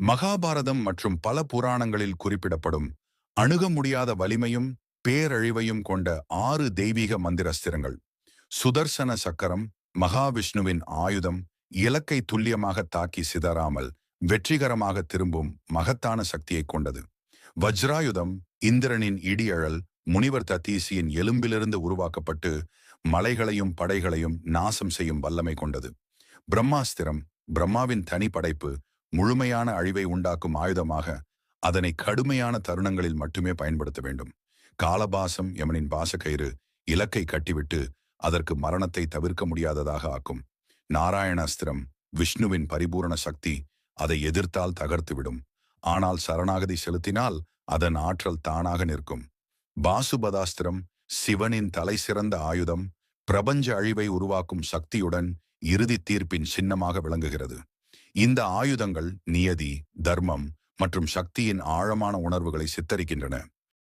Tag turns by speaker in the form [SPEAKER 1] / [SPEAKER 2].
[SPEAKER 1] மகாபாரதம் மற்றும் பல புராணங்களில் குறிப்பிடப்படும் அணுக முடியாத வலிமையும் பேரழிவையும் கொண்ட 6 தெய்வீக மந்திரஸ்திரங்கள். சுதர்சன சக்கரம் மகாவிஷ்ணுவின் ஆயுதம், இலக்கை துல்லியமாக தாக்கி சிதறாமல் வெற்றிகரமாக திரும்பும் மகத்தான சக்தியை கொண்டது. வஜ்ராயுதம் இந்திரனின் இடியழல், முனிவர் தத்தீசியின் எலும்பிலிருந்து உருவாக்கப்பட்டு மலைகளையும் படைகளையும் நாசம் செய்யும் வல்லமை கொண்டது. பிரம்மாஸ்திரம் பிரம்மாவின் தனி படைப்பு, முழுமையான அழிவை உண்டாக்கும் ஆயுதமாக அதனை கடுமையான தருணங்களில் மட்டுமே பயன்படுத்த வேண்டும். காலபாசம் யமனின் பாசக்கயிறு, இலக்கை கட்டிவிட்டு அதற்கு மரணத்தை தவிர்க்க முடியாததாக ஆக்கும். நாராயண அஸ்திரம் விஷ்ணுவின் பரிபூரண சக்தி, அதை எதிர்த்தால் தகர்த்துவிடும். ஆனால் சரணாகதி செலுத்தினால் அதன் ஆற்றல் தானாக நிற்கும். பாசுபதாஸ்திரம் சிவனின் தலை சிறந்த ஆயுதம், பிரபஞ்ச அழிவை உருவாக்கும் சக்தியுடன் இறுதி தீர்ப்பின் சின்னமாக விளங்குகிறது. இந்த ஆயுதங்கள் நியதி, தர்மம் மற்றும் சக்தியின் ஆழமான உணர்வுகளை சித்தரிக்கின்றன.